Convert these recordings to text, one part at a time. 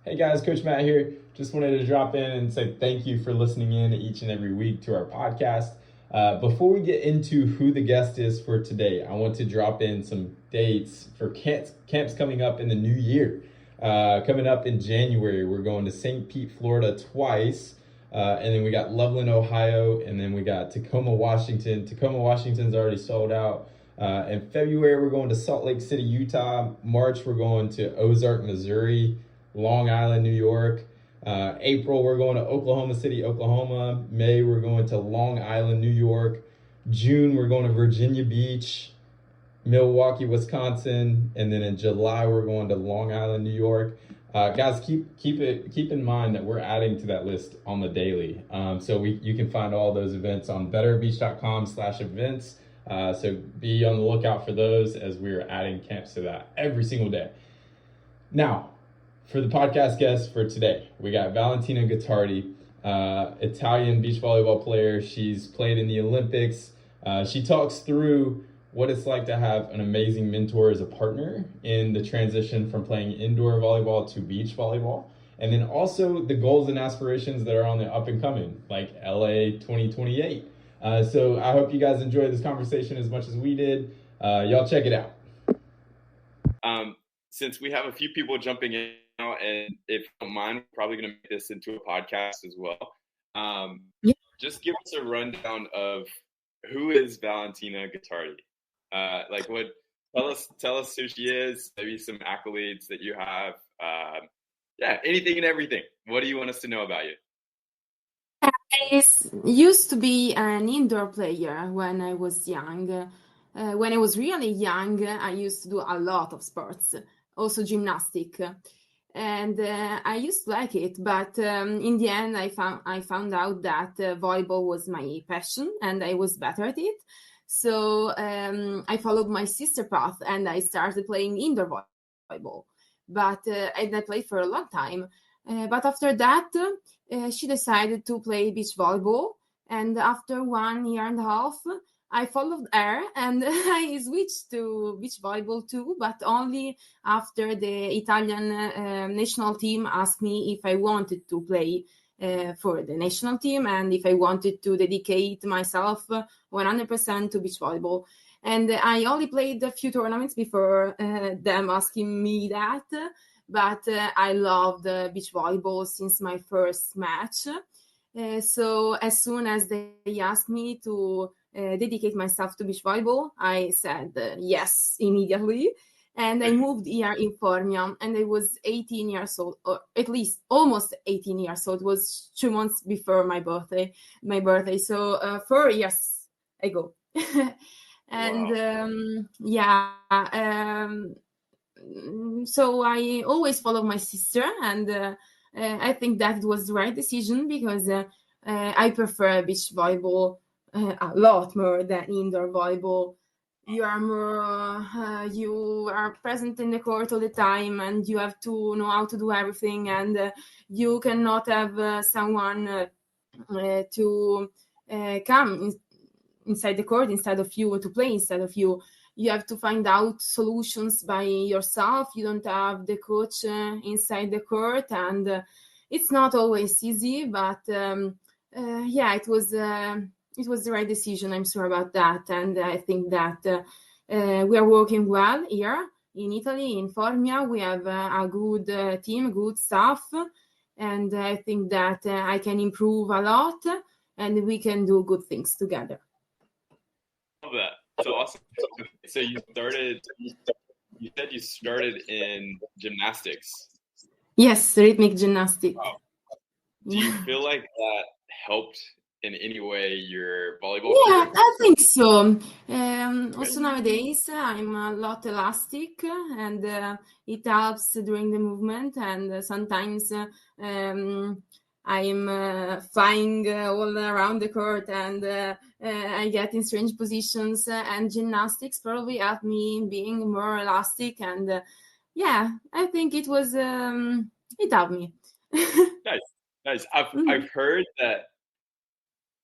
Hey guys, Coach Matt here. Just wanted to drop in and say thank you for listening in each and every week to our podcast. Before we get into who the guest is for today, I want to drop in some dates for camps coming up in the new year. Coming up in January, we're going to St. Pete, Florida twice. And then we got Loveland, Ohio, and then we got Tacoma, Washington. Tacoma, Washington's already sold out. In February, we're going to Salt Lake City, Utah. March, we're going to Ozark, Missouri. Long Island, New York. April, we're going to Oklahoma City, Oklahoma. May, we're going to Long Island, New York. June, we're going to Virginia Beach, Milwaukee, Wisconsin. And then in July, we're going to Long Island, New York. Guys, keep in mind that we're adding to that list on the daily. So you can find all those events on betterbeach.com/events. So be on the lookout for those as we're adding camps to that every single day. Now, for the podcast guest for today, we got Valentina Gottardi, Italian beach volleyball player. She's played in the Olympics. She talks through what it's like to have an amazing mentor as a partner in the transition from playing indoor volleyball to beach volleyball. And then also the goals and aspirations that are on the up and coming, like LA 2028. So I hope you guys enjoyed this conversation as much as we did. Y'all check it out. Since we have a few people jumping in now, and if you don't mind, we're probably going to make this into a podcast as well. Just give us a rundown of who is Valentina Gottardi. Tell us who she is, maybe some accolades that you have. Anything and everything. What do you want us to know about you? I used to be an indoor player when I was young. When I was really young, I used to do a lot of sports, also gymnastics. And I used to like it, but in the end, I found out that volleyball was my passion and I was better at it. So I followed my sister path and I started playing indoor volleyball. But I played for a long time. But after that, she decided to play beach volleyball. And after 1 year and a half, I followed her and I switched to beach volleyball too, but only after the Italian national team asked me if I wanted to play for the national team and if I wanted to dedicate myself 100% to beach volleyball. And I only played a few tournaments before them asking me that, but I loved beach volleyball since my first match. So as soon as they asked me to dedicate myself to beach volleyball, I said yes immediately. And I moved here in Formia, and I was 18 years old, or at least almost 18 years old. It was 2 months before my birthday. So 4 years ago. And wow. So I always follow my sister, and I think that was the right decision because I prefer beach volleyball a lot more than indoor volleyball. You are more, you are present in the court all the time, and you have to know how to do everything, and you cannot have someone to come inside the court instead of you, or to play instead of you. You have to find out solutions by yourself. You don't have the coach inside the court, and it's not always easy, but it was the right decision. I'm sure about that, and I think that we are working well here in Italy, in Formia. We have a good team, good staff, and I think that I can improve a lot, and we can do good things together. Love that. So awesome. So you said you started in gymnastics. Yes, rhythmic gymnastics. Wow. Do you feel like that helped in any way your volleyball career? Yeah, I think so. Also nowadays, I'm a lot elastic, and it helps during the movement, and sometimes I'm flying all around the court, and I get in strange positions, and gymnastics probably helped me being more elastic, and I think it was it helped me. Nice. I've heard that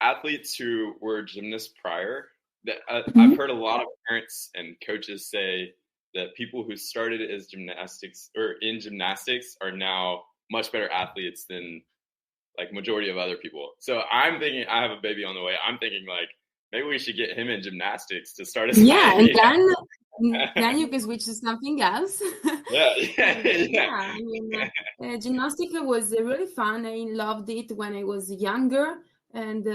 athletes who were gymnasts prior, that I've heard a lot of parents and coaches say that people who started as gymnastics or in gymnastics are now much better athletes than like majority of other people. So I'm thinking, I have a baby on the way. I'm thinking like, maybe we should get him in gymnastics to start his Yeah, and idea. then you can switch to something else. Yeah. Yeah, I mean, gymnastics was really fun. I loved it when I was younger, and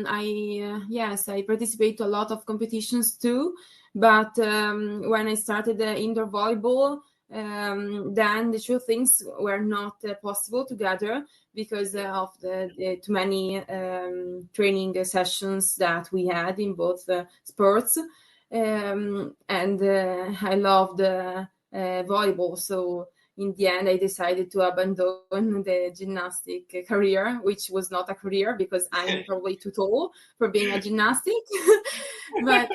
I participate to a lot of competitions too. But when I started indoor volleyball, then the two things were not possible together because of the too many training sessions that we had in both sports. And I loved volleyball, so in the end I decided to abandon the gymnastic career, which was not a career because I'm probably too tall for being a gymnastic. But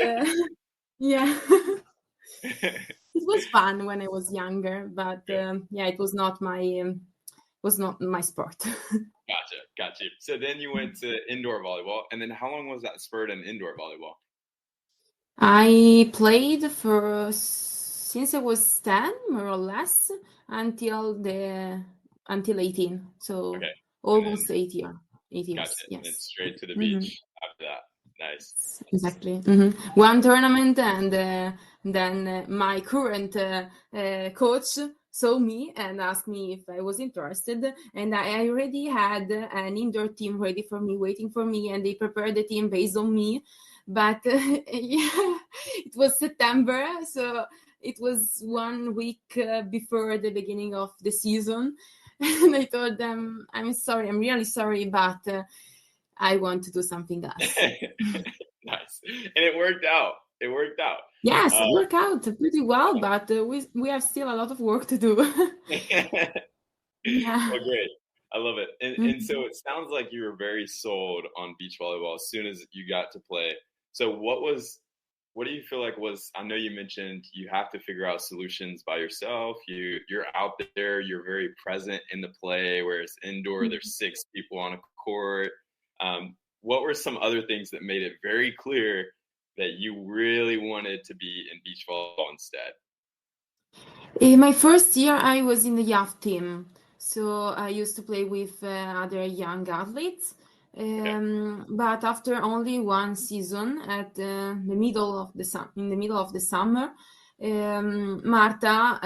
yeah, it was fun when I was younger, but it was not my sport. Gotcha. So then you went to indoor volleyball, and then how long was that spurt in indoor volleyball? I played since I was 10, more or less, until 18. So almost 8 years. 8 years. Gotcha. Yes. And straight to the beach after that. Nice. Exactly. One tournament, and then my current coach saw me and asked me if I was interested, and I already had an indoor team ready for me, waiting for me, and they prepared the team based on me. But it was September, so it was 1 week before the beginning of the season, and I told them, I'm really sorry, but I want to do something else. Nice. And it worked out. Yes, it worked out pretty well, but we have still a lot of work to do. Yeah. Oh, great. I love it. And so it sounds like you were very sold on beach volleyball as soon as you got to play. So what do you feel like was, I know you mentioned you have to figure out solutions by yourself. You're out there, you're very present in the play, whereas indoor there's 6 people on a court. What were some other things that made it very clear that you really wanted to be in beach volleyball instead? In my first year, I was in the youth team. So I used to play with other young athletes. But after only one season, at in the middle of the summer, Marta,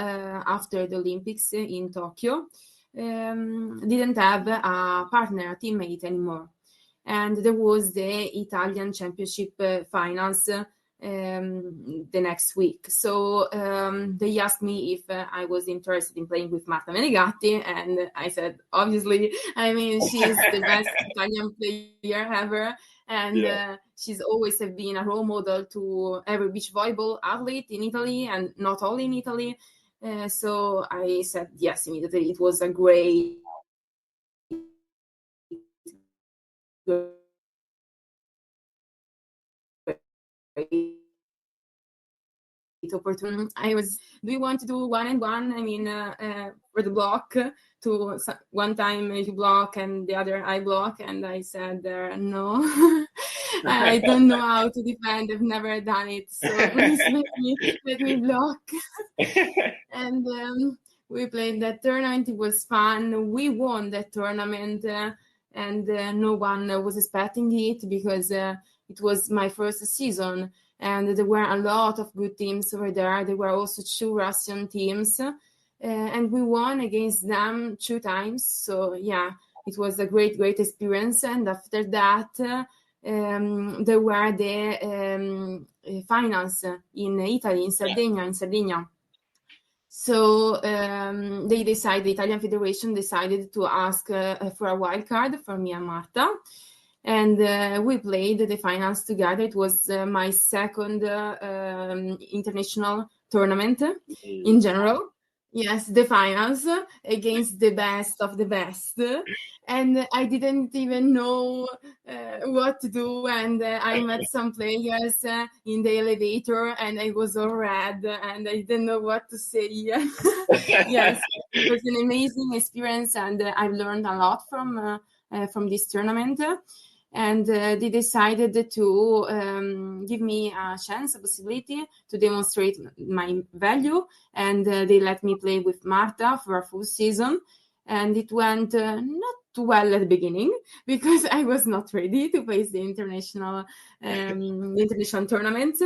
after the Olympics in Tokyo, didn't have a partner, a teammate anymore. And there was the Italian Championship finals the next week. So they asked me if I was interested in playing with Marta Menegatti, and I said, obviously. I mean, she's the best Italian player ever, and she's always been a role model to every beach volleyball athlete in Italy, and not only in Italy. So I said yes immediately. It was a great opportunity. Do you want to do 1-on-1? I mean, for the block, to one time you block and the other I block, and I said no. I don't know how to defend. I've never done it, so please let me block. And we played that tournament. It was fun. We won that tournament, and no one was expecting it because it was my first season. And there were a lot of good teams over there. There were also 2 Russian teams, and we won against them 2 times. So yeah, it was a great experience. And after that, there were the finals in Italy, in Sardinia. So the Italian Federation decided to ask for a wild card for me and Marta. And we played the finals together. It was my second international tournament in general. Yes, the finals against the best of the best. And I didn't even know what to do. And I met some players in the elevator, and I was all red, and I didn't know what to say. Yes, it was an amazing experience, and I've learned a lot from this tournament. And they decided to give me a chance, a possibility to demonstrate my value. And they let me play with Marta for a full season. and it went not too well at the beginning because I was not ready to face the international tournaments.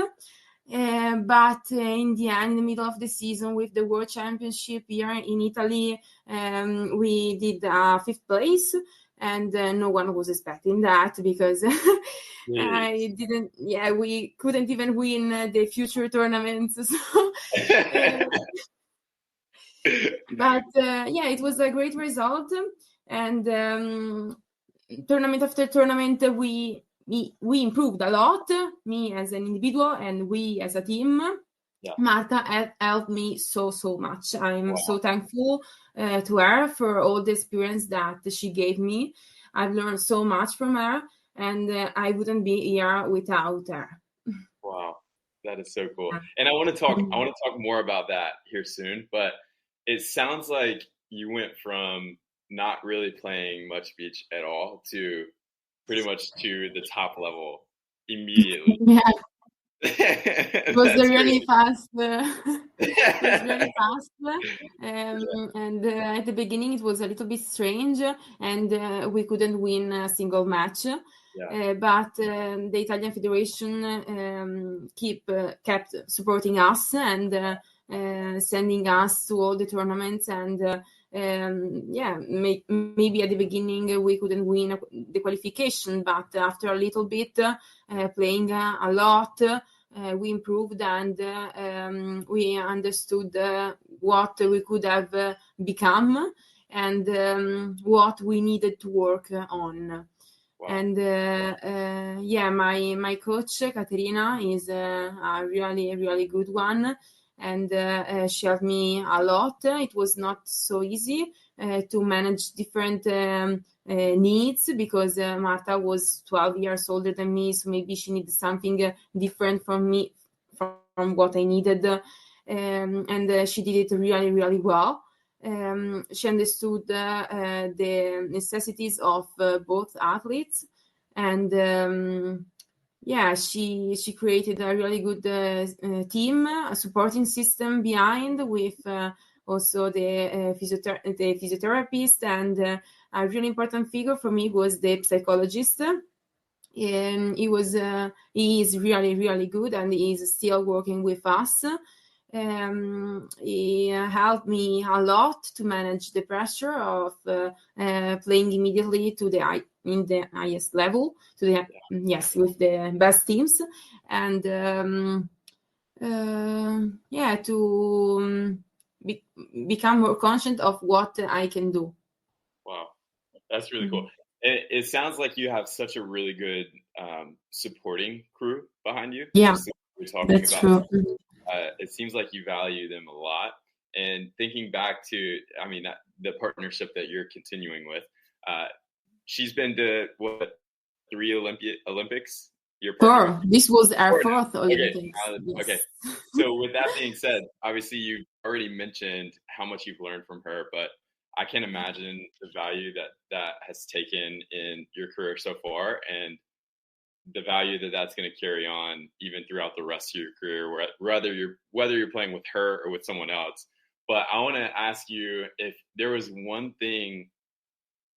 But in the end, in the middle of the season, with the World Championship here in Italy, we did 5th place, and no one was expecting that because we couldn't even win the future tournaments. So, but it was a great result, and tournament after tournament, we improved a lot, me as an individual and we as a team. Yeah. Marta helped me so much. I'm so thankful to her for all the experience that she gave me. I've learned so much from her, and I wouldn't be here without her. Wow, that is so cool. And I want to talk more about that here soon, but it sounds like you went from not really playing much beach at all to pretty much to the top level immediately. Yeah. It was really fast. It was really fast. And at the beginning, it was a little bit strange, and we couldn't win a single match. Yeah. But the Italian Federation kept supporting us and sending us to all the tournaments. And maybe at the beginning we couldn't win the qualification, but after a little bit playing a lot, we improved, and we understood what we could have become and what we needed to work on. Wow. And my coach Caterina is a really good one, and she helped me a lot. It was not so easy to manage different needs because Marta was 12 years older than me, so maybe she needed something different from me, from what I needed, and she did it really well. She understood the necessities of both athletes, and she created a really good team, a supporting system behind, with also the physiotherapist, and a really important figure for me was the psychologist. He is really good, and he is still working with us. He helped me a lot to manage the pressure of playing immediately in the highest level, with the best teams, and to become more conscious of what I can do. Wow, that's really cool. It sounds like you have such a really good supporting crew behind you. Yeah, we're talking that's about. True. It seems like you value them a lot. And thinking back to, the partnership that you're continuing with, she's been to 3 Olympics? Four. This was our 4th Olympics. Okay. Yes. Okay. So with that being said, obviously you've already mentioned how much you've learned from her, but I can't imagine the value that has taken in your career so far, and the value that's going to carry on even throughout the rest of your career, whether you're playing with her or with someone else. But I want to ask you if there was one thing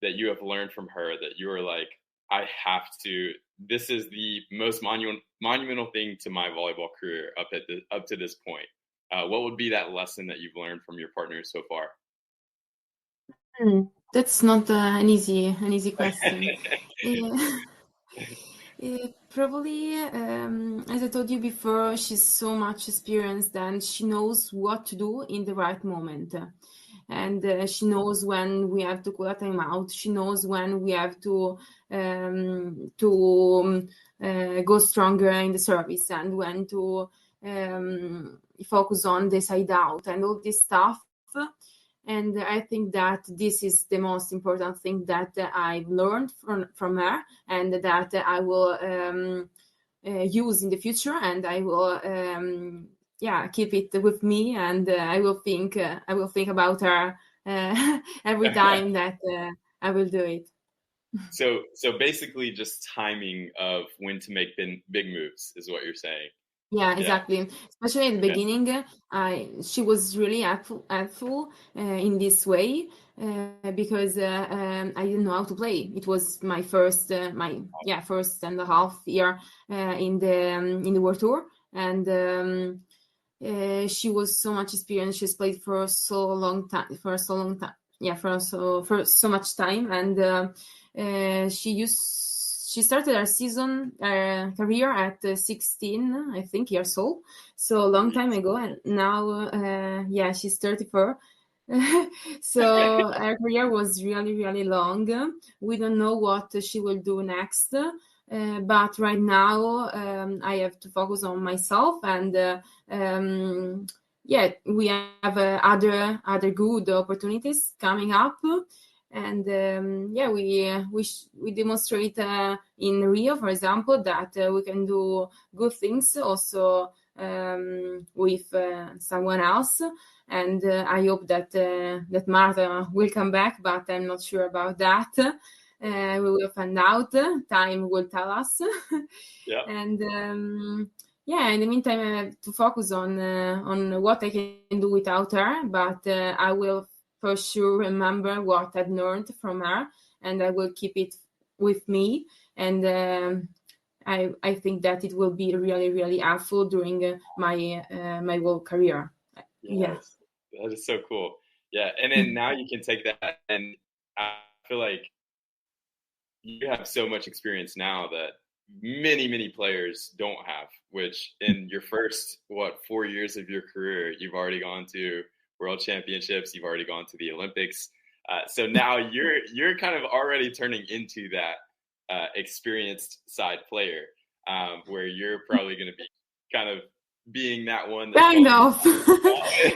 that you have learned from her that you were like, this is the most monumental thing to my volleyball career up to this point. What would be that lesson that you've learned from your partners so far? That's not an easy question. Probably, as I told you before, she's so much experienced and she knows what to do in the right moment. And she knows when we have to call a timeout. She knows when we have to go stronger in the service, and when to focus on the side out and all this stuff. And I think that this is the most important thing that I've learned from her, and that I will use in the future, and I will keep it with me, and I will think about her every time that I will do it. So basically, just timing of when to make big moves is what you're saying. Yeah, exactly. Especially at the beginning, she was really helpful in this way because I didn't know how to play. It was my first and a half year in the World Tour, and she was so much experienced. She's played for so long time, for so much time, and she started her season career at 16, I think, years old, so a long time ago, and now she's 34. So her career was really, really long. We don't know what she will do next, but right now I have to focus on myself, and we have other good opportunities coming up, and we demonstrate in Rio, for example, that we can do good things also with someone else. And I hope that Marta will come back, but I'm not sure about that. We will find out. Time will tell us. Yeah. And in the meantime, I have to focus on what I can do without her. But I will for sure remember what I've learned from her, and I will keep it with me. And I think that it will be really, really helpful during my whole career. Yes, that is so cool. Yeah, and then now you can take that, and I feel like you have so much experience now that many players don't have, which in your first 4 years of your career, you've already gone to world championships, you've already gone to the Olympics. So now you're kind of already turning into that experienced side player, where you're probably going to be kind of being that one. Kind of.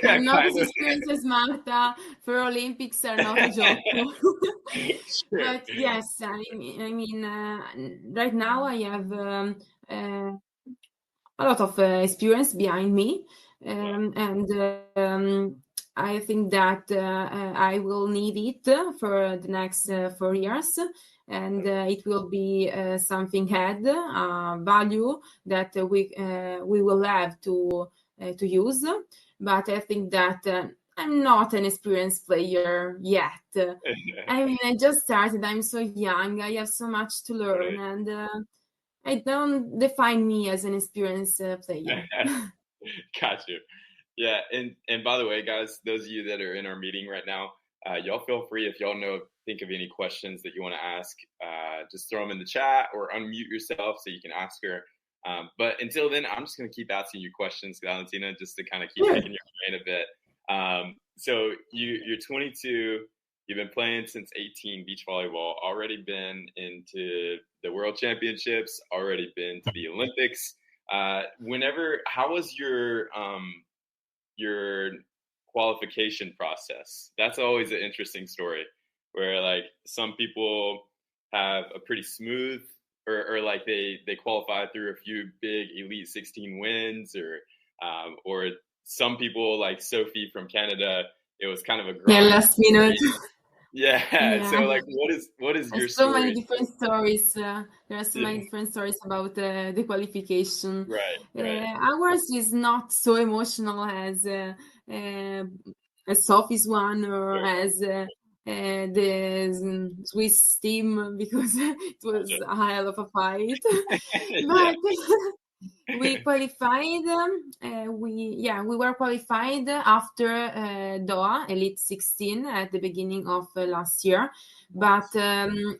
I'm not as experienced as Marta. For Olympics are not a joke. Sure. But yes, I mean, right now I have a lot of experience behind me, and I think that I will need it for the next 4 years, and it will be something value that we will have to use. But I think that I'm not an experienced player yet. I mean, I just started. I'm so young. I have so much to learn, and I don't define me as an experienced player. Got you. Yeah, and by the way, guys, those of you that are in our meeting right now, y'all feel free, if y'all think of any questions that you want to ask, just throw them in the chat or unmute yourself so you can ask her. But until then, I'm just going to keep asking you questions, Valentina, just to kind of keep picking your brain a bit. So you're 22. You've been playing since 18, beach volleyball, already been into the World Championships, already been to the Olympics. How was your qualification process? That's always an interesting story, where like some people have a pretty smooth, or like they qualify through a few big Elite 16 wins, or some people like Sophie from Canada, it was kind of a grind. Last minute. Yeah. So like, what is your story? So many different stories. There are so many different stories about the qualification. Right. Ours is not so emotional as Sophie's one, or as the Swiss team, because it was a hell of a fight. But we qualified. We were qualified after Doha Elite 16 at the beginning of last year, but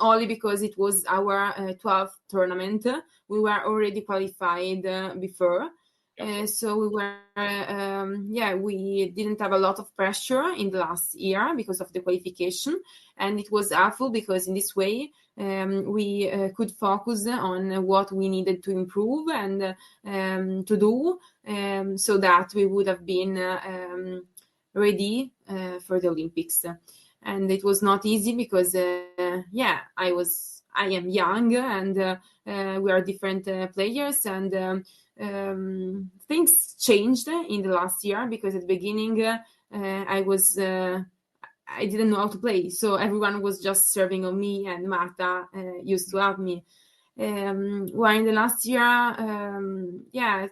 only because it was our 12th tournament. We were already qualified before. So we were, we didn't have a lot of pressure in the last year because of the qualification, and it was helpful because in this way we could focus on what we needed to improve and to do, so that we would have been ready for the Olympics. And it was not easy because, I am young, and we are different players, and things changed in the last year, because at the beginning I didn't know how to play, so everyone was just serving on me, and Marta used to help me. Where in the last year,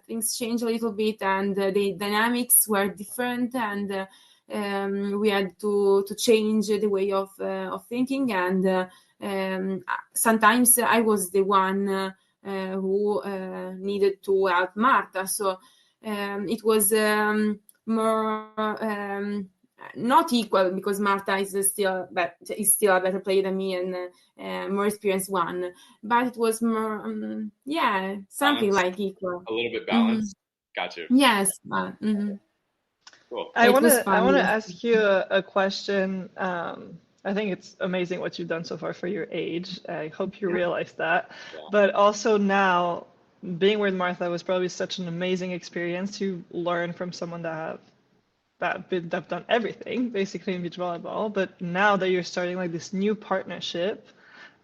things changed a little bit, and the dynamics were different, and we had to change the way of thinking, and sometimes I was the one who needed to help Marta. So it was more not equal, because Marta is still a better player than me and more experienced one. But it was more, something balanced, like equal. A little bit balanced. Gotcha. Yes. Cool. I want to ask you a question. I think it's amazing what you've done so far for your age. I hope you realize that. Yeah. But also now, being with Marta was probably such an amazing experience to learn from someone that have done everything basically in beach volleyball. But now that you're starting like this new partnership,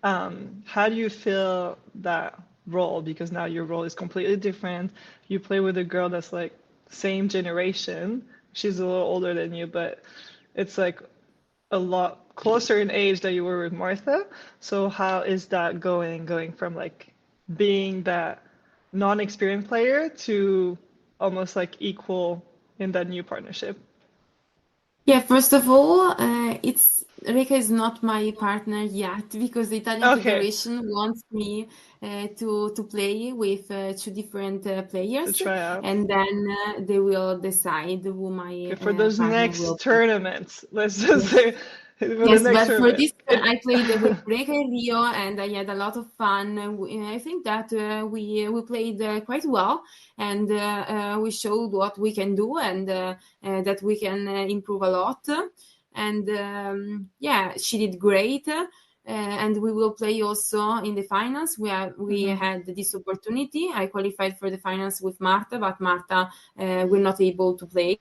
how do you feel that role? Because now your role is completely different. You play with a girl that's like same generation. She's a little older than you, but it's like a lot closer in age than you were with Marta. So how is that going from like being that non-experienced player to almost like equal in that new partnership? Yeah, first of all, Reka is not my partner yet, because the Italian Federation wants me to play with two different players, to try out. And then they will decide who my for those next will tournaments. Let's just say. Yes, but for this, I played with Reka and Rio, and I had a lot of fun. I think that we played quite well, and we showed what we can do, and that we can improve a lot. And she did great. And we will play also in the finals, where we had this opportunity. I qualified for the finals with Marta, but Marta were not able to play.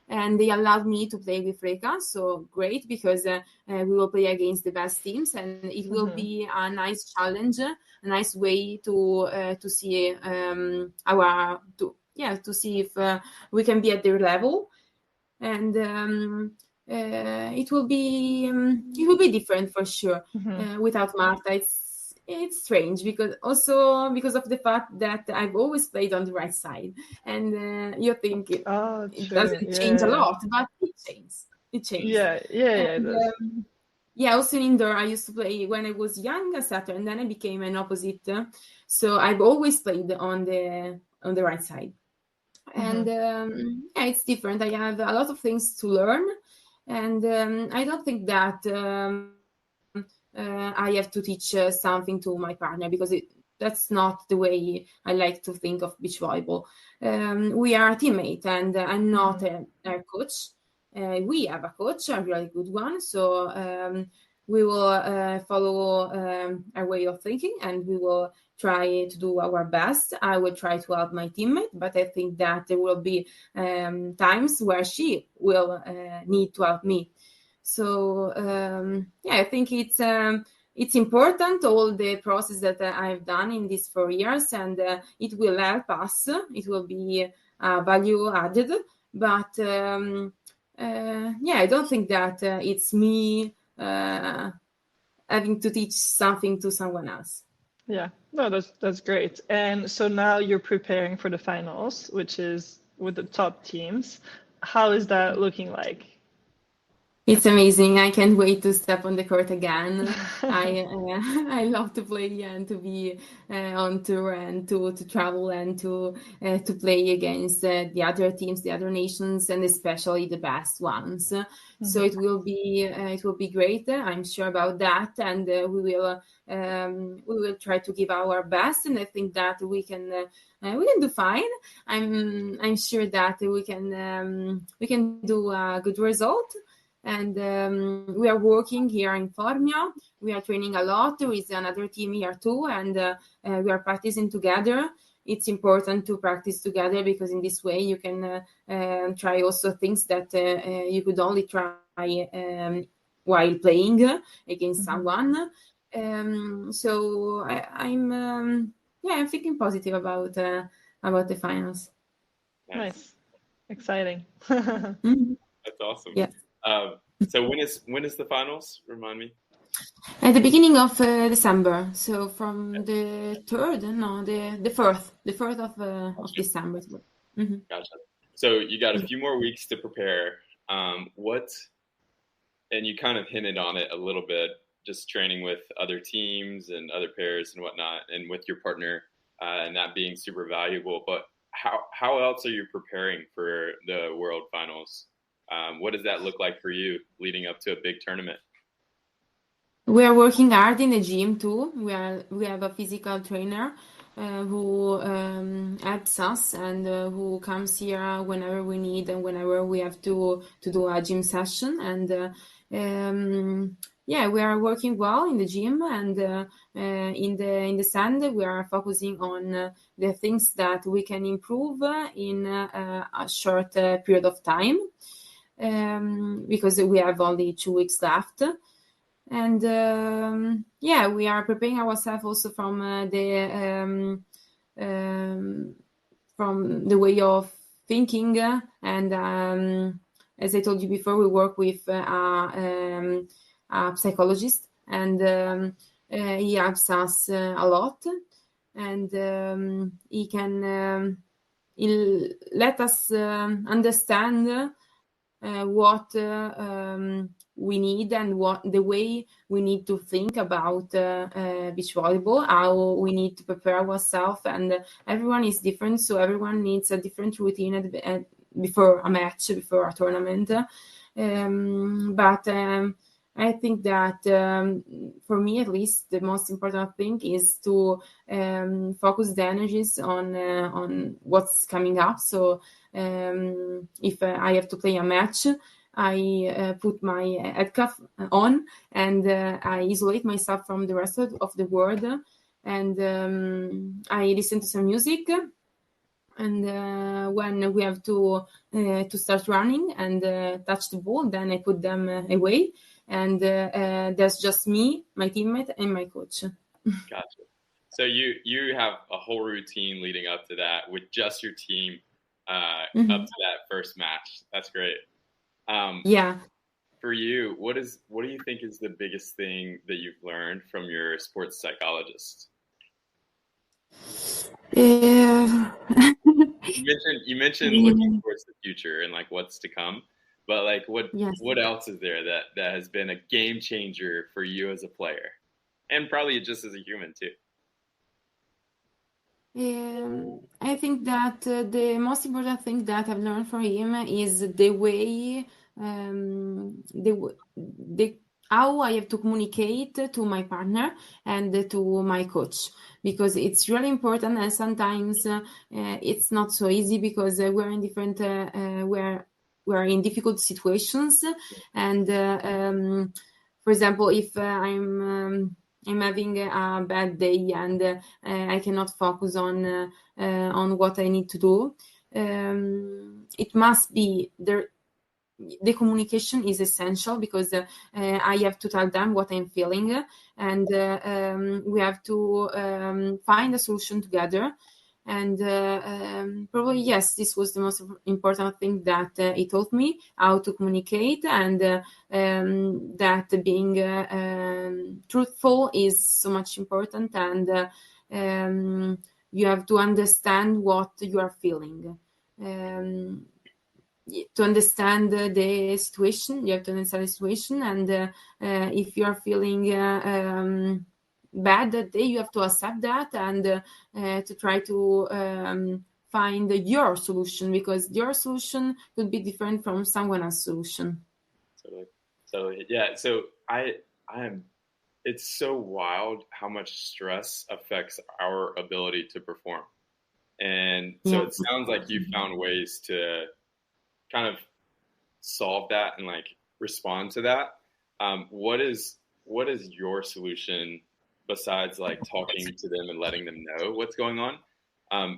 And they allowed me to play with Reka, so great, because we will play against the best teams, and it will be a nice challenge, a nice way to see to see if we can be at their level, and it will be different for sure. Without Marta, it's strange, because of the fact that I've always played on the right side, and you think it doesn't change a lot, but it changes. Also in indoor, I used to play when I was young as setter, and then I became an opposite, so I've always played on the right side, and it's different. I have a lot of things to learn, and I don't think that I have to teach something to my partner, because that's not the way I like to think of beach volleyball. We are a teammate, and I'm not a coach. We have a coach, a really good one, so we will follow our way of thinking, and we will try to do our best. I will try to help my teammate, but I think that there will be times where she will need to help me. So I think it's important, all the process that I've done in these 4 years, and it will help us. It will be value added, but I don't think that it's me having to teach something to someone else. Yeah, no, that's great. And so now you're preparing for the finals, which is with the top teams. How is that looking like? It's amazing. I can't wait to step on the court again. I love to play and to be on tour, and to travel, and to play against the other teams, the other nations, and especially the best ones. So it will be great. I'm sure about that, and we will try to give our best, and I think that we can do fine. I'm sure that we can do a good result. And we are working here in Formia. We are training a lot. There is another team here too, and we are practicing together. It's important to practice together, because in this way you can try also things that you could only try while playing against someone. So I'm thinking positive about the finals. Nice. Exciting. That's awesome. Yeah. So when is the finals? Remind me. At the beginning of December, so from the 3rd, no, the 4th of December. Mm-hmm. Gotcha. So you got a few more weeks to prepare. And you kind of hinted on it a little bit, just training with other teams and other pairs and whatnot, and with your partner, and that being super valuable. But how else are you preparing for the World Finals? What does that look like for you leading up to a big tournament? We are working hard in the gym too. We have a physical trainer who helps us and who comes here whenever we need and whenever we have to do a gym session. And yeah, we are working well in the gym, and in the sand we are focusing on the things that we can improve in a short period of time, because we have only 2 weeks left. And yeah, we are preparing ourselves also from the way of thinking, and as I told you before, we work with a psychologist, and he helps us a lot, and he can he'll let us understand what we need and what the way we need to think about beach volleyball, how we need to prepare ourselves, and everyone is different, so everyone needs a different routine before a match, before a tournament. But I think that for me, at least, the most important thing is to focus the energies on what's coming up. So if I have to play a match, I put my head cuff on, and I isolate myself from the rest of the world, and I listen to some music. And when we have to start running and touch the ball, then I put them away, and there's just me, my teammate, and my coach. Gotcha. So you have a whole routine leading up to that with just your team up to that first match. That's great. Yeah. For you, what do you think is the biggest thing that you've learned from your sports psychologist? Yeah. You mentioned looking towards the future and like what's to come, but like what else is there that has been a game changer for you as a player, and probably just as a human too? I think that the most important thing that I've learned from him is the way how I have to communicate to my partner and to my coach, because it's really important, and sometimes it's not so easy because we're in different we're in difficult situations, and for example, if I'm having a bad day and I cannot focus on what I need to do, it must be there. The communication is essential, because I have to tell them what I'm feeling, and we have to find a solution together. And probably, yes, this was the most important thing that he taught me, how to communicate, and that being truthful is so much important, and you have to understand what you are feeling. To understand the situation, you have to understand the situation, and if you are feeling bad that day, you have to accept that, and to try to find your solution, because your solution could be different from someone else's solution. So yeah, so I am. It's so wild how much stress affects our ability to perform, and so it sounds like you found ways to kind of solve that and like respond to that. What is your solution besides like talking to them and letting them know what's going on?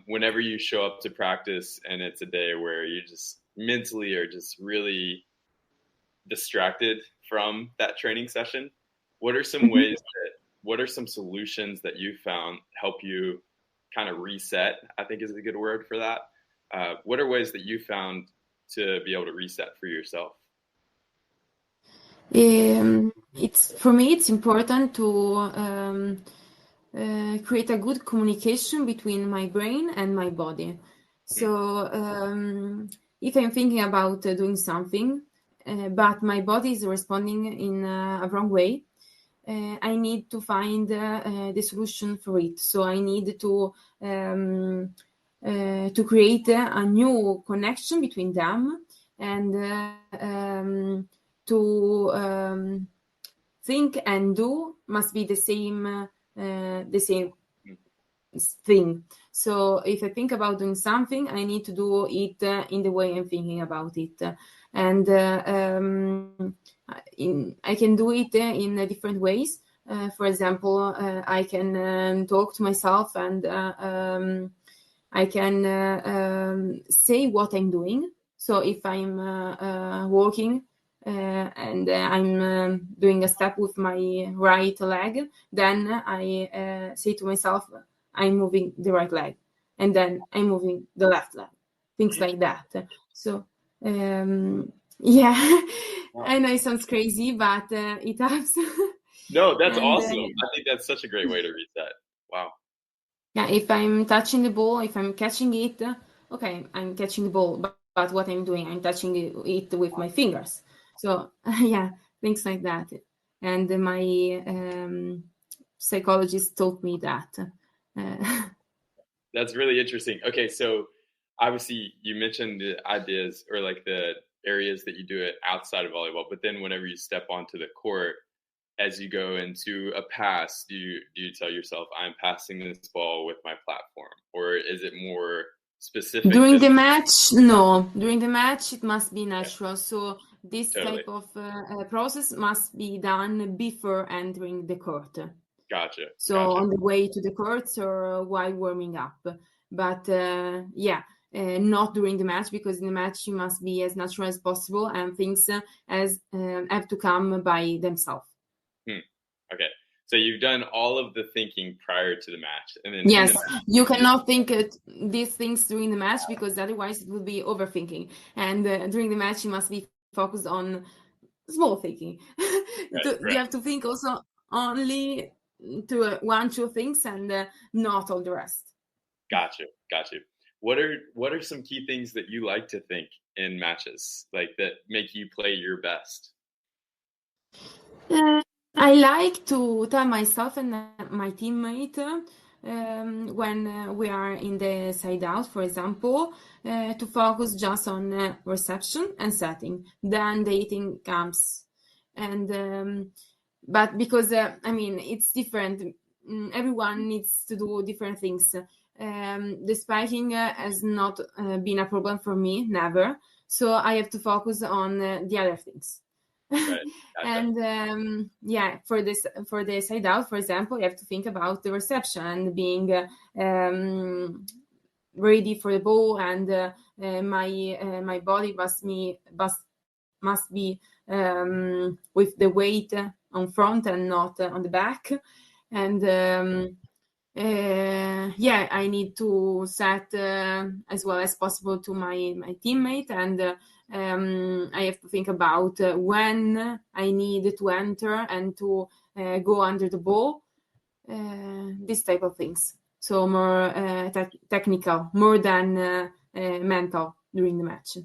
Whenever you show up to practice and it's a day where you just mentally are just really distracted from that training session, what are some what are some solutions that you found help you kind of reset, I think is a good word for that. What are ways that you found to be able to reset for yourself? for me, it's important to create a good communication between my brain and my body. So if I'm thinking about doing something, but my body is responding in a wrong way, I need to find the solution for it. So I need to create a new connection between them, and to think and do must be the same thing. So if I think about doing something, I need to do it in the way I'm thinking about it, and I can do it in different ways. For example, I can talk to myself, and I can say what I'm doing. So if I'm walking and I'm doing a step with my right leg, then I say to myself, I'm moving the right leg, and then I'm moving the left leg, things like that. So yeah, I know it sounds crazy, but it helps. No, that's awesome. I think that's such a great way to reset. Wow. Yeah, if I'm touching the ball, if I'm catching it, okay, I'm catching the ball, but what I'm doing, I'm touching it with my fingers. So yeah, things like that. And my psychologist taught me that. That's really interesting. Okay, so obviously you mentioned the ideas or like the areas that you do it outside of volleyball, but then whenever you step onto the court, as you go into a pass, do you tell yourself, I'm passing this ball with my platform? Or is it more specific? During the match, no. During the match, it must be natural. So this Totally. type of process must be done before entering the court. Gotcha. So on the way to the courts or while warming up. But not during the match, because in the match you must be as natural as possible, and things have to come by themselves. Okay. So you've done all of the thinking prior to the match, and then yes, you cannot think these things during the match, because otherwise it will be overthinking. And during the match, you must be focused on small thinking. Right. You have to think also only to 1-2 things, and not all the rest. Gotcha. What are some key things that you like to think in matches, like that make you play your best? I like to tell myself and my teammate when we are in the side out, for example, to focus just on reception and setting. Then the hitting comes, and but because it's different. Everyone needs to do different things. The spiking has not been a problem for me, never. So I have to focus on the other things. Right. Gotcha. And for the side out, for example, you have to think about the reception and being ready for the ball, and my body must be with the weight on front and not on the back. And I need to set as well as possible to my teammate, and I have to think about when I need to enter and to go under the ball, this type of things. So more technical, more than mental during the match.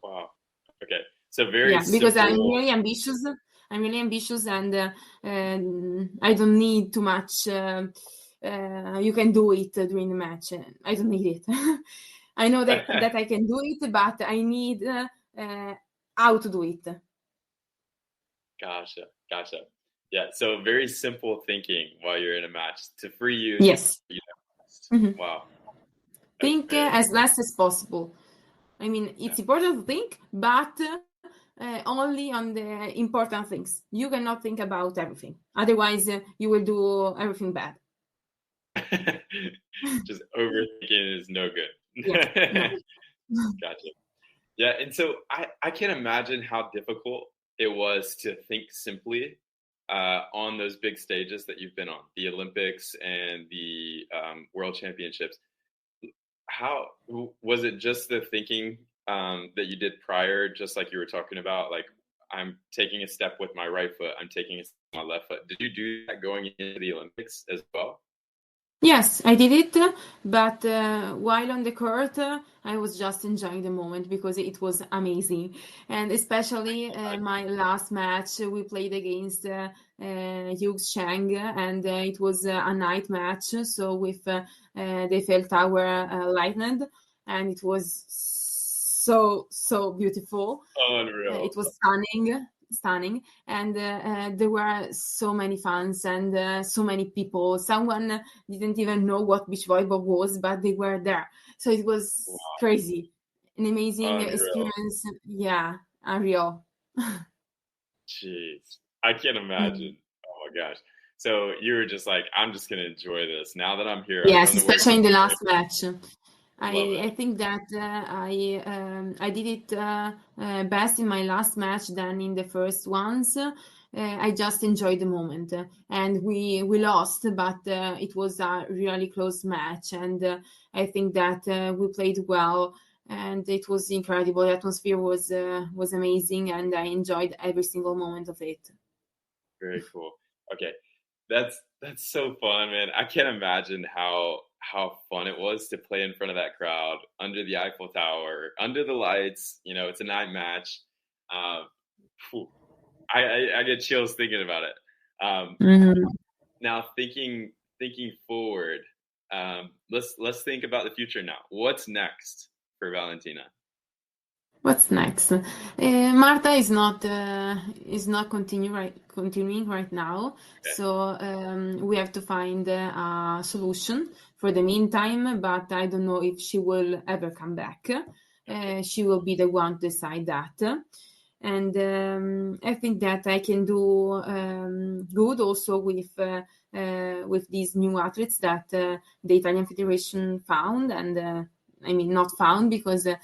Wow. Okay. So very because simple. I'm really ambitious. And I don't need too much. You can do it during the match. I don't need it. I know that I can do it, but I need how to do it. Gotcha. Yeah. So very simple thinking while you're in a match to free you. Yes. Mm-hmm. Wow. Think as less as possible. It's important to think, but only on the important things. You cannot think about everything. Otherwise, you will do everything bad. Just overthinking is no good. Yeah, no. Gotcha. Yeah, and so I can imagine how difficult it was to think simply on those big stages that you've been on, the Olympics and the World Championships. How was it? Just the thinking that you did prior, just like you were talking about, like I'm taking a step with my right foot, I'm taking a step with my left foot. Did you do that going into the Olympics as well? Yes, I did it, but while on the court, I was just enjoying the moment because it was amazing. And especially my last match, we played against Hugh Chang, and it was a night match, so with the Eiffel Tower lighted, and it was so beautiful. Unreal. It was stunning, and there were so many fans and so many people. Someone didn't even know what beach volleyball was, but they were there, so it was crazy, an amazing experience. Yeah, unreal. Jeez, I can't imagine. Oh my gosh. So you were just like, I'm just gonna enjoy this now that I'm here. Yes, especially in the last match. Love I think that I did it best in my last match than in the first ones. I just enjoyed the moment, and we lost, but it was a really close match, and I think that we played well, and it was incredible. The atmosphere was amazing, and I enjoyed every single moment of it. Very cool. Okay, that's so fun, man. I can't imagine how fun it was to play in front of that crowd under the Eiffel Tower, under the lights. You know, it's a night match. I get chills thinking about it. Now thinking forward, let's think about the future now. What's next for Valentina? What's next? Marta is not continuing right now, Okay. so we have to find a solution for the meantime. But I don't know if she will ever come back. She will be the one to decide that. And I think that I can do good also with these new athletes that the Italian Federation found, and I mean not found because they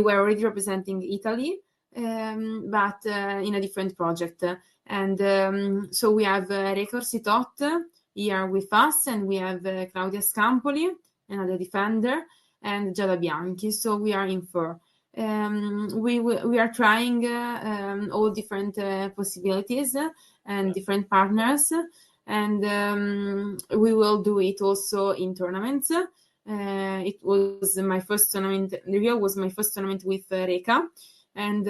were already representing Italy, but in a different project. And so we have Reka Orsitot here with us, and we have Claudia Scampoli, another defender, and Giada Bianchi. So we are in four. We are trying all different possibilities and different partners, and we will do it also in tournaments. It was my first tournament. Rio was my first tournament with Reka, and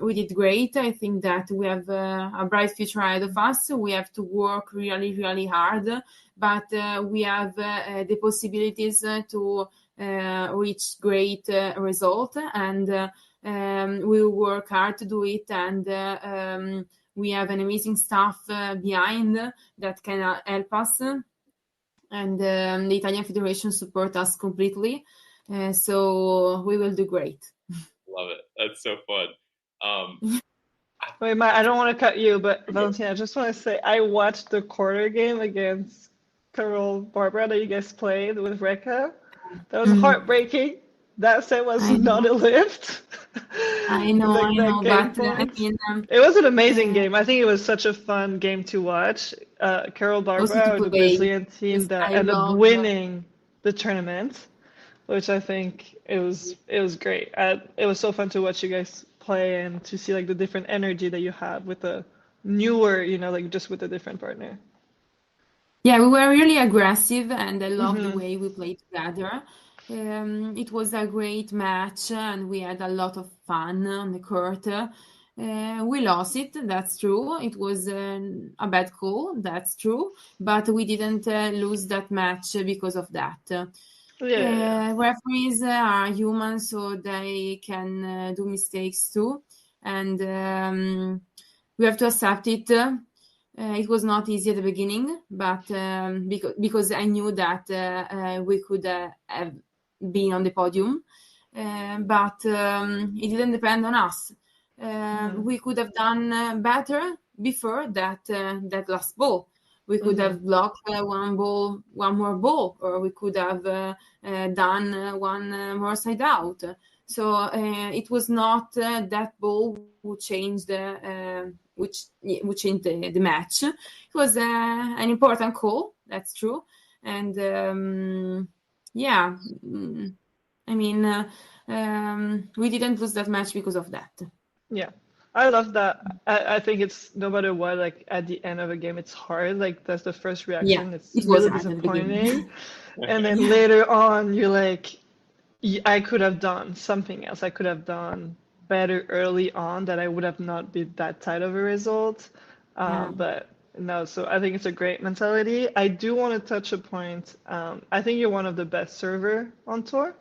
we did great. I think that we have a bright future ahead of us. We have to work really, really hard, but we have the possibilities to reach great result, and we will work hard to do it. And we have an amazing staff behind that can help us. And the Italian Federation support us completely, so we will do great. Love it. That's so fun. Wait, I don't want to cut you, but Valentina, I just want to say I watched the quarter game against Carol Barbara that you guys played with Reka. That was heartbreaking. That set was not a lift. I know, but I mean, it was an amazing game. I think it was such a fun game to watch. Carol Barbara, the Brazilian team that ended up winning the tournament, which I think it was great. It was so fun to watch you guys play and to see like the different energy that you have with the newer, like just with a different partner. Yeah, we were really aggressive, and I love the way we played together. It was a great match, and we had a lot of fun on the court. We lost it, that's true. It was a bad call, that's true. But we didn't lose that match because of that. Referees are human, so they can do mistakes too. And we have to accept it. It was not easy at the beginning, but because I knew that we could have been on the podium, but it didn't depend on us. We could have done better before that last ball. We could have blocked one more ball, or we could have done one more side out. So it was not that ball who changed the match. It was an important call, that's true. And I mean, we didn't lose that match because of that. Yeah. I love that. I think it's no matter what, like at the end of a game, it's hard. Like that's the first Yeah, reaction. It's it was really hard at the beginning. disappointing. And then Yeah, later on, you're like, I could have done something else. I could have done better early on that I would have not been that tight of a result. yeah. But no, so I think it's a great mentality. I do want to touch a point. I think you're one of the best server on tour.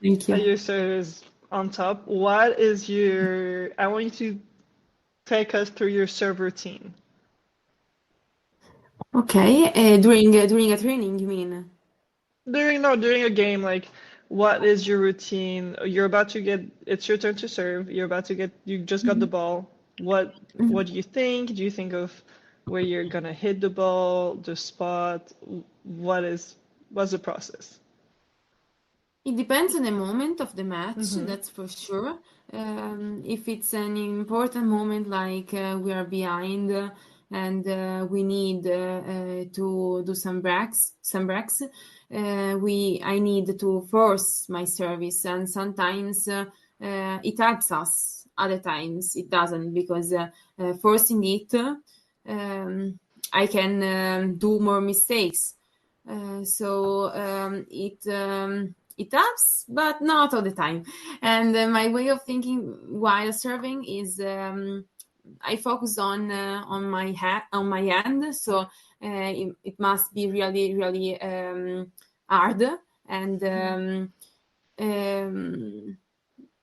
Thank you. Your serve is on top. What is your, I want you to take us through your serve routine. Okay, during a training, you mean? During a game, like what is your routine? You're about to get, it's your turn to serve. You just got the Mhm, ball. mhm. What do you think? Do you think of where you're gonna hit the ball, the spot? What's the process? It depends on the moment of the match, Mm-hmm. that's for sure. If it's an important moment, like we are behind and we need to do some breaks, I need to force my service, and sometimes it helps us. Other times it doesn't, because forcing it, I can do more mistakes. It helps, but not all the time. And my way of thinking while serving is I focus on my hand. So it must be really, really hard. And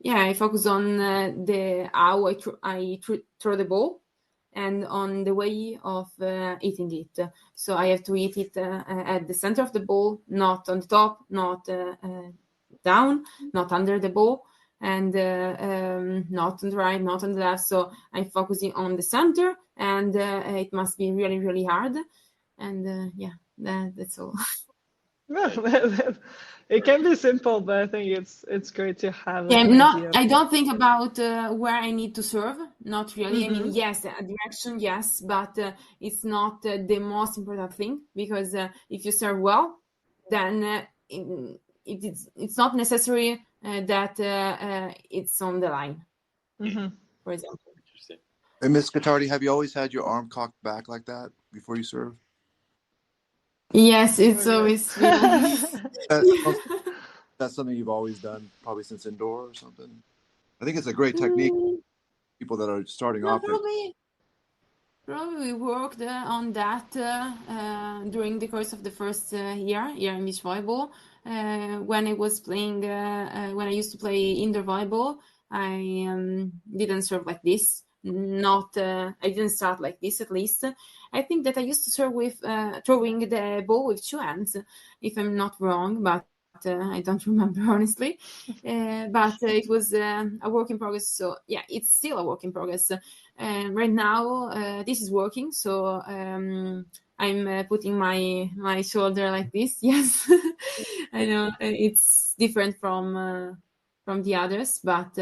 yeah, I focus on the how I throw the ball, and on the way of eating it. So I have to eat it at the center of the ball, not on the top, not down, not under the ball, and not on the right, not on the left. So I'm focusing on the center, and it must be really, really hard. And yeah, that's all. It can be simple, but I think it's great to have Yeah, like an idea. I don't think about where I need to serve. Not really. I mean, Mm-hmm. yes, a direction, yes, but it's not the most important thing, because if you serve well, then it's not necessary that it's on the line, Mm-hmm. for example. Interesting. And Miss Gottardi, have you always had your arm cocked back like that before you serve? Yes, it's Okay. always been like this. That's something you've always done, probably since indoor or something. I think it's a great technique. Mm, People that are starting no, off it. probably we worked on that during the course of the first year here in beach volleyball. When I was playing, when I used to play indoor volleyball, I didn't serve like this. Not, I didn't start like this, at least. I think that I used to serve with throwing the ball with two hands, if I'm not wrong, but I don't remember, honestly. But it was a work in progress. So yeah, it's still a work in progress. Right now, this is working. So I'm putting my shoulder like this. Yes, I know it's different from the others, but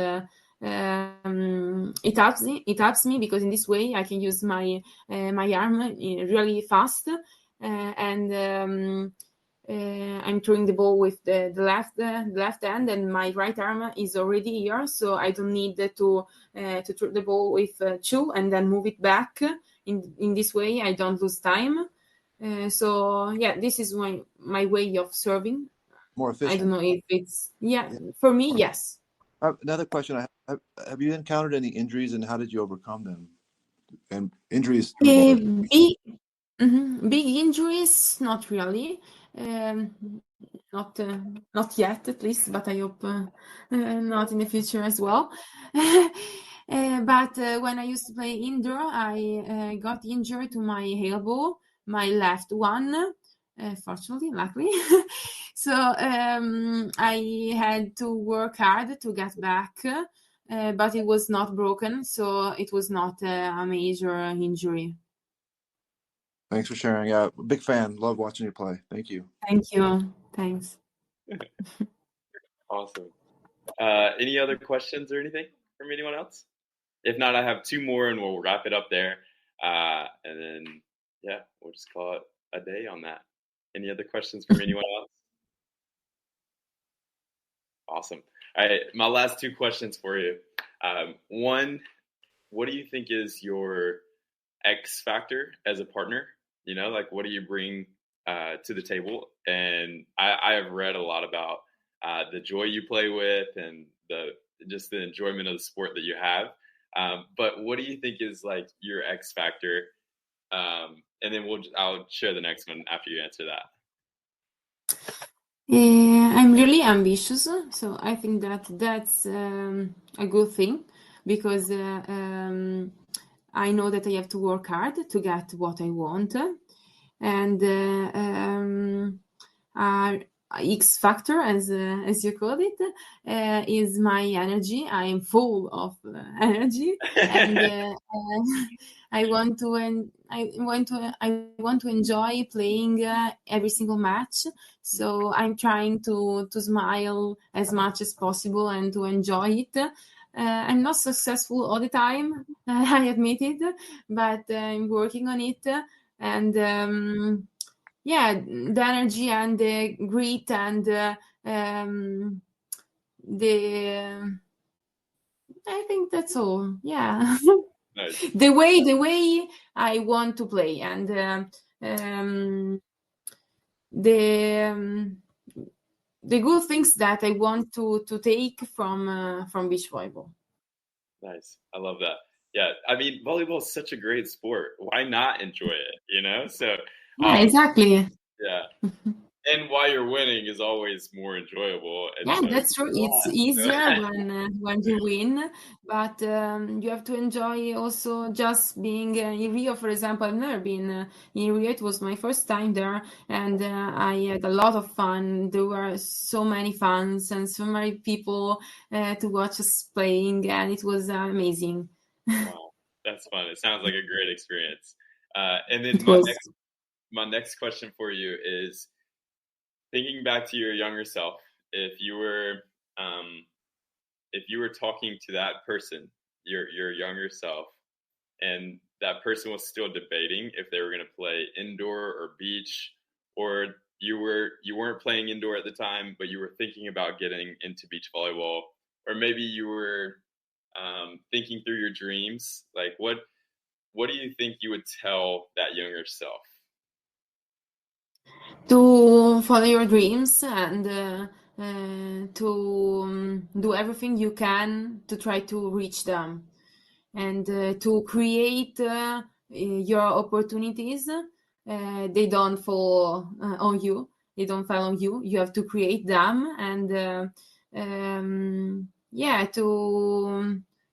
it helps me, because in this way I can use my arm really fast, and I'm throwing the ball with the left hand, and my right arm is already here, so I don't need to throw the ball with two and then move it back. In this way, I don't lose time. So yeah, this is my way of serving. More I don't efficient. know if it's for me, yes. Another question: have you encountered any injuries, and how did you overcome them? And injuries through the ball. Big injuries, not really. Um, not yet, at least, but I hope not in the future as well. But when I used to play indoor, I got injured to my elbow, my left one, fortunately, luckily. So I had to work hard to get back, but it was not broken, so it was not a major injury. Thanks for sharing. Yeah, big fan. Love watching you play. Thank you. Thank you. Thanks. Awesome. Any other questions or anything from anyone else? If not, I have two more and we'll wrap it up there. And then, yeah, we'll just call it a day on that. Any other questions from anyone else? Awesome. All right, my last two questions for you. One, what do you think is your X factor as a partner? You know, like what do you bring to the table? And I have read a lot about the joy you play with and just the enjoyment of the sport that you have. But what do you think is like your X factor? And then I'll share the next one after you answer that. I'm really ambitious, so I think that's a good thing because I know that I have to work hard to get what I want, and X factor, as you called it, is my energy. I am full of energy, and I want to enjoy playing every single match. So I'm trying to smile as much as possible and to enjoy it. I'm not successful all the time, I admit it, but I'm working on it. And the energy and the grit and I think that's all. Yeah. Nice. The way I want to play and the good things that I want to take from beach volleyball. Nice. I love that. Yeah. I mean, volleyball is such a great sport. Why not enjoy it? You know? So yeah, exactly. Yeah. And while you're winning is always more enjoyable. And yeah, so that's true. It's easier when you win, but you have to enjoy also just being in Rio, for example. I've never been in Rio. It was my first time there, and I had a lot of fun. There were so many fans and so many people to watch us playing, and it was amazing. Wow, that's fun. It sounds like a great experience. And then my next question for you is, thinking back to your younger self, if you were talking to that person, your younger self, and that person was still debating if they were going to play indoor or beach, or you weren't playing indoor at the time, but you were thinking about getting into beach volleyball, or maybe you were thinking through your dreams, like what do you think you would tell that younger self? To follow your dreams and to do everything you can to try to reach them and to create your opportunities. They don't fall on you. They don't fall on you. You have to create them and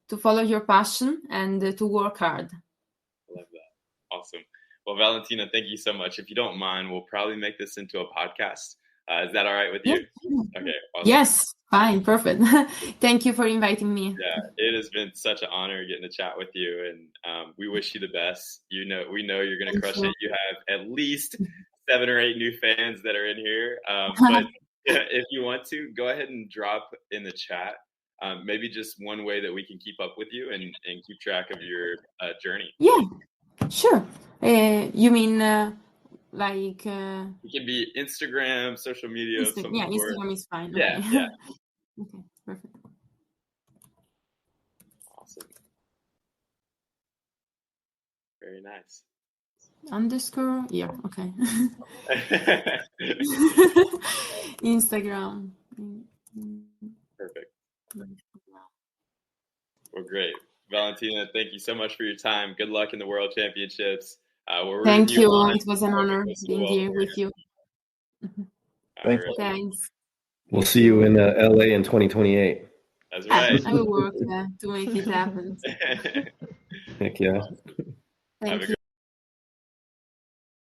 to follow your passion and to work hard. I love that. Awesome. Well, Valentina, thank you so much. If you don't mind, we'll probably make this into a podcast. Is that all right with you? Yeah. Okay. Awesome. Yes, fine, perfect. Thank you for inviting me. Yeah, it has been such an honor getting to chat with you, and we wish you the best. We know you're going to crush it. You have at least 7 or 8 new fans that are in here. But if you want to, go ahead and drop in the chat. Maybe just one way that we can keep up with you and keep track of your journey. Yeah, sure. You mean like? It can be Instagram, social media. Instagram is fine. Yeah, okay. yeah. Okay, perfect. Awesome. Very nice. Underscore? Yeah, okay. Instagram. Perfect. Well, great. Valentina, thank you so much for your time. Good luck in the World Championships. Thank you. It was an honor being here with you. Thank you. Thanks. We'll see you in LA in 2028. That's right. I will work to make it happen. Heck yeah. Thank you.